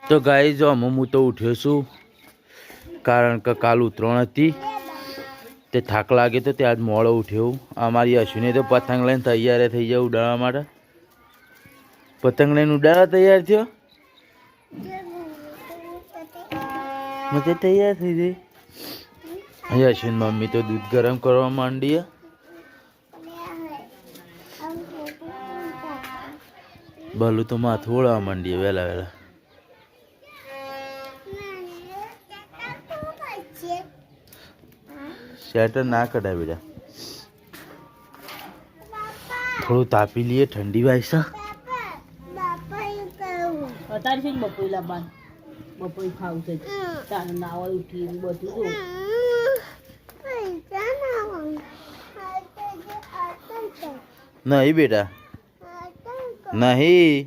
તો ગાઈ જો હું તો ઉઠ્યો છું કારણ કે કાલ ઉતરણ હતી તે થાક લાગે તો ત્યાં જ મોડો ઉઠ્યો. અમારી અશ્વિને તો પતંગ લઈને તૈયાર થઈ જાય ઉડાડવા માટે. પતંગ લઈને ઉડાડવા તૈયાર થયો. મજે તૈયાર થઈ ગઈ. અહીંયા અશ્વિન મમ્મી તો દૂધ ગરમ કરવા માંડી. ભલું તો માથું ઓળવા માંડીએ વહેલા વહેલા. સ્વેટર ના કઢાય બેટા, થોડું તાપી લઈએ, ઠંડી વાયસા. અત્યારે છે બપોરી લાવવાનું, બપોરી ખાવું છે, ચાલ નાવા ઉઠી બધું. નહીં બેટા નહીં.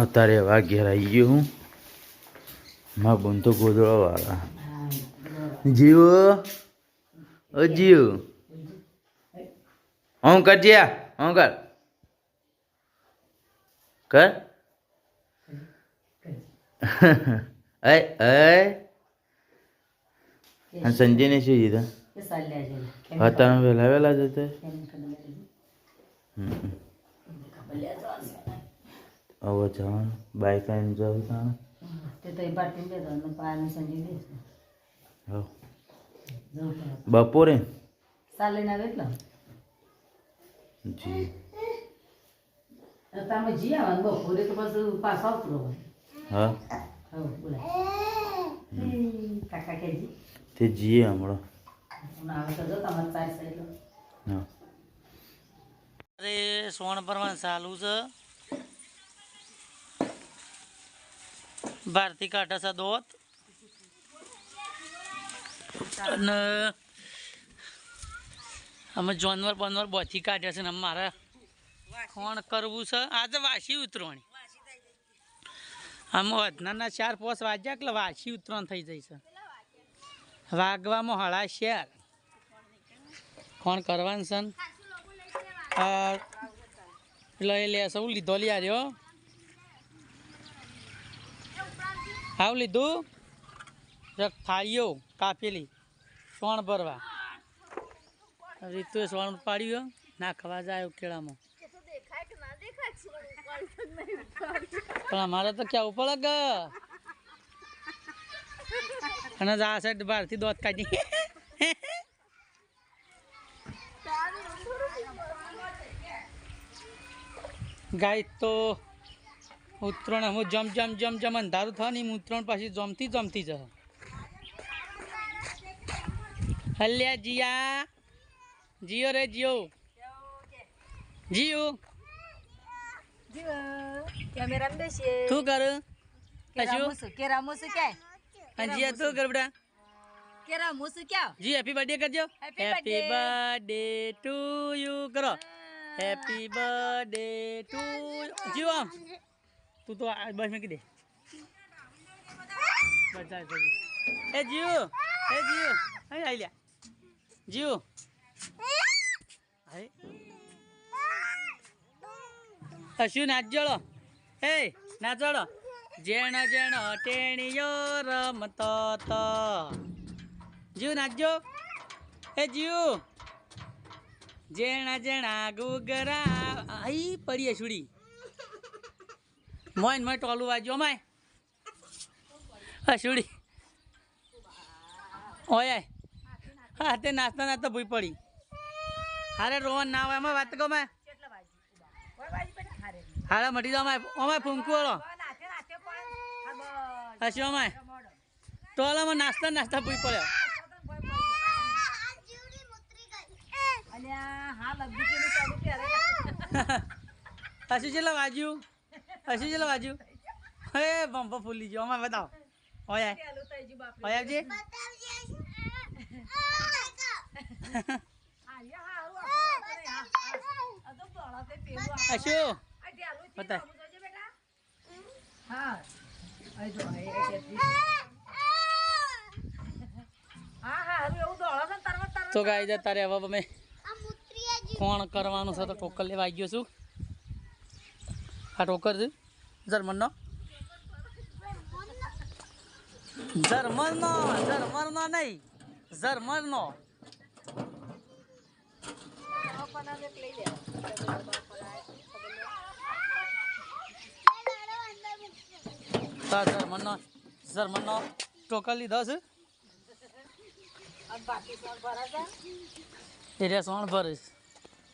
અત્યારે એવા ઘેર આવી ગયો હું. મારા બોન તો ગોદડા વાળા. જીવો ઓ જીવ હું કરજે હું કર કર સંજય ને શું કીધું હતા વહેલા વહેલા જતા. હવે જવાનું બાઈક લઈને જવું ત્યાં. બપોરે જી તમે જી આવવાનું બપોરે તો પછી પાછો આવતો. હા કાકા કેજી તે જીએ હમણાં. હા અરે સોણ પરવાનું ચાલુ છે. ભારતી કાઢે છે દોત અને અમે જાનવર બાનવર બોથી કાઢ્યા છે ને મારે કોણ કરવું છે. આજે વાસી ઉતરવાની આમાં વધનારના 4-5 વાગ્યા એટલે વાસી ઉતરણ થઈ જાય છે. વાગવામાં હળા શેર કોણ કરવાનું છે એટલે એ લે સૌ લીધો લે આવ્યો. હાવ લીધું થાળીઓ કાપેલી સોણ ભરવા. રીતુ સોણ પાડ્યું ના ખવા જાય કેળામાં. પણ અમારે તો ક્યાં ઉપર ગ અને આ સાઈડ બહારથી દોત કાઢી. ગાય તો ઉતરણ હું જમ અંધારું થાય ને ઉતરણ પાછી જમતી જ. હલ્યા જીયા જીઓ રે જીઓ જીઓ કેમેરા બેસીએ તું કર કેરા મુસુ ક્યાં અંજીયા તું કર બેટા. કેરા મુસુ ક્યાં જી હેપી બર્થડે કરજો. હેપી બર્થડે ટુ યુ કરો. હેપી બર્થડે ટુ જીઓ આમ તું તો બસ મેં કીધે એ જીઓ અહીં આવી લ્યા જીઓ શું નાચજોળો હે નાચોળો. જેણ જેણ ટેણીયો રમતો તો જીવ નાચજો. એ જીવ જેણા જેણા ગુગરા અહીં પડીએ છોડી મોઈન મોય ટોલું વાંચો માય હા છોડી ઓય હા તે નાસ્તા નાસ્તા ભૂઈ પડી. હારે રોહન ના હોય એમાં વાત કહો મેં હારા મટી જાઓ માય ઓમાય ફૂંકું વાળો હસી ઓમાય ટોલામાં નાસ્તા ભૂઈ પડ્યો. હસી ચેલા વાજ્યું હે બમ્પો ફૂલી ગયો. અમારે બતાવો ઓય આવજે અશુ બતા તો ગાય તારે હવે અમે કોણ કરવાનું છે તો ટોકર લેવા આવી ગયો છું. આ ટોકર છે જર્મનનો જર્મનનો જર્મનનો નહીં જર્મનનો જર્મનનો જર્મનનો ટોકન લીધો છે એટલે સોણ ભરીશ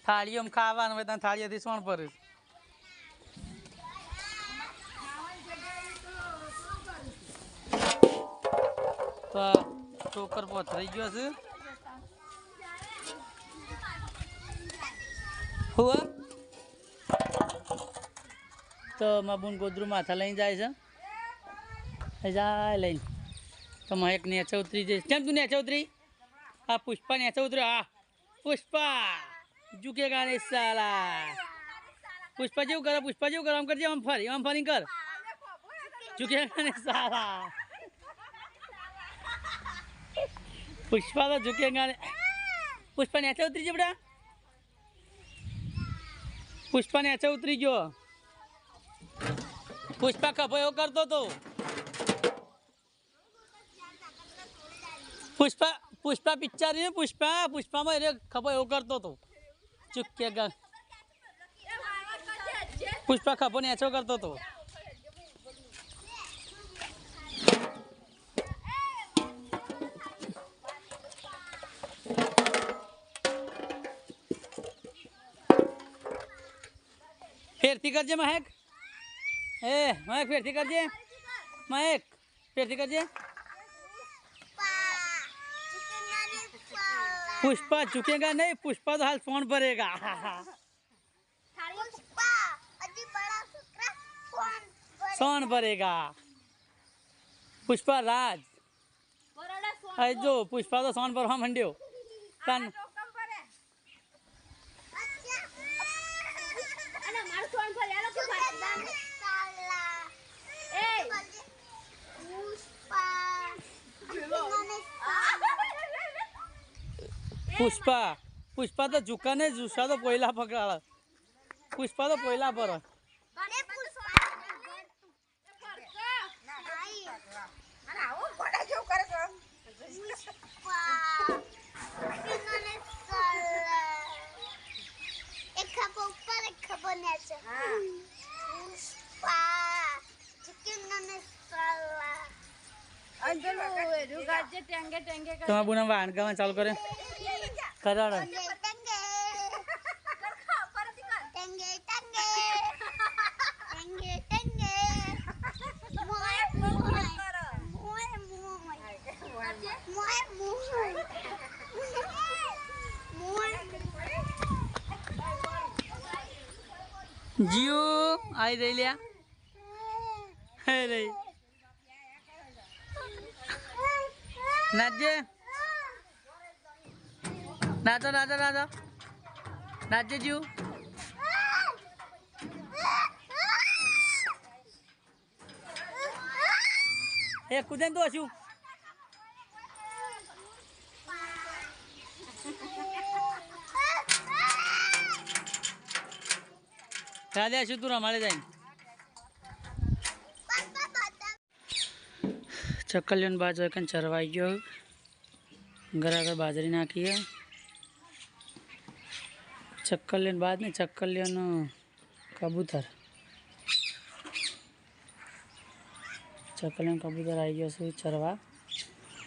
થાળીઓમાં ખાવાનું હોય ત્યાં થાળીઓથી સોણ ભરીશ તો ટોકર પથરાઈ ગયો છે હું તો મારા બુન ગોદરું માથા લઈને જાય છે જાય લઈને તો એક નેચે ઉતરી જઈશ કેમ તું નેચે ઉતરી હા પુષ્પા નેચે ઉતર્યો હા પુષ્પા ઝુકેગા નહીં સાલા પુષ્પા જેવું કરે આમ કરજે આમ ફરી કર ઝુકેગા નહીં સાલા પુષ્પા તો ઝુકેગા નહીં પુષ્પા નેચે ઉતરી છે બેટા પુષ્પા નેચે ઉતરી ગયો પુષ્પા ખભો એવો કરતો હતો પુષ્પા પિક્ચર ને પુષ્પામાં એ ખબર એવું કરતો હતો ચૂક્યા પુષ્પા ખબર નેચો કરતો હતો ફેરથી કરજે મહેક મહેક ફેરથી કરજે મહેક ફેરથી કરજે पुष्पा झुकेगा नहीं पुष्पा तो हाल फोन भरेगा सोन भरेगा पुष्पा राज अरे जो पुष्पा तो सोन भरवा मंड्यो तन पुष्पा तो झुका नहीं झुसा तो पहिला पकड़ा पुष्पा तो पहिला पर तुम्हारा बुना वाणका में चालू करे कराड़ जियो आई रही लिया है रही नाचे नाचो नाचो नाचो नाचे जीव ए कूदे तो अशु राधे अशु तू रमाड़े जाए चक्कलियों बाजू एक चरवाई गयो घर आगे बाजरी नाखी है चक्कलियों बाद ने चक्कलियों कबूतर आई गयो छे चरवा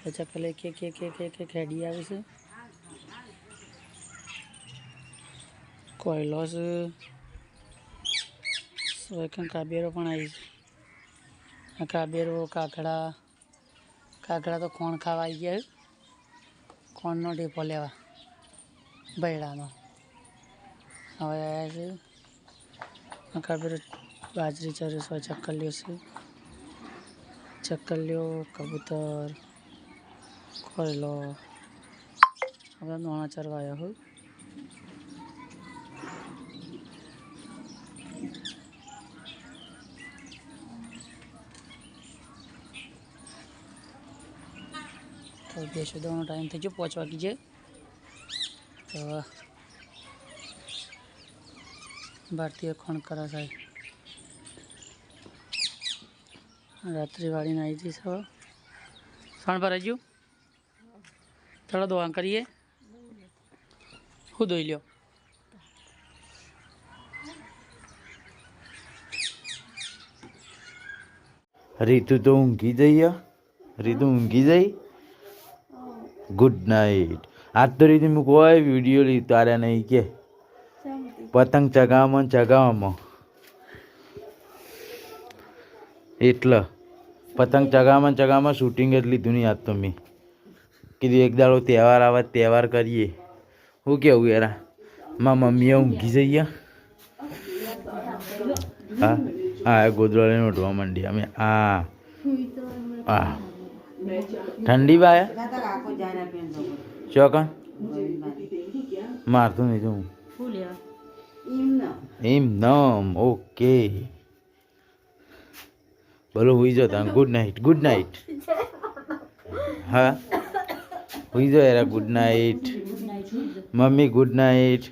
तो चक्कले के खेड़ी आवे छे कोयलो छे एक काबेरो पण आई काबेरो काकड़ा तो कोण खावा आई गया कोण नो टेपो लेवा बैड़ा में हवे आया छे काबेरो बाजरी चरे छे चक्कलियो छे चक्कलियो कबूतर कोयलो हवे नोना चरवाया हो तो बेसो दोनों टाइम थी जो 5 वागी जाए तो भारतीय खण करा साहब रात्रि वाली आई थी सब સણ ભરાઈ ગયું ચલો દોવાન કરીએ હું દોઈ લ્યો રીતુ તો ઊંઘી જઈ રીતુ ઊંઘી જઈ ગુડ નાઇટ આજ તો રીતુ મેં કોઈ વિડીયો લી તાર્યા નહીં કે પતંગ ચગાવવામાં એટલે પતંગ ચગાવવામાં શૂટિંગ જ લીધું નહીં આજ તો મેં કીધું એક દાડો તહેવાર આવે તહેવાર કરીએ શું કેવું યાર મારા મમ્મીએ ઊંઘી જઈએ હા હા ગોદડો લઈને ઉઠવા માંડી અમે હા હા ઠંડી બાય ચોકન મારતું નહીં તું શું લેવા એમ નમ ઓકે બોલો હુઈ જાઓ તમે ગુડ નાઇટ હા હુઈ જાઓ યાર good night mummy good night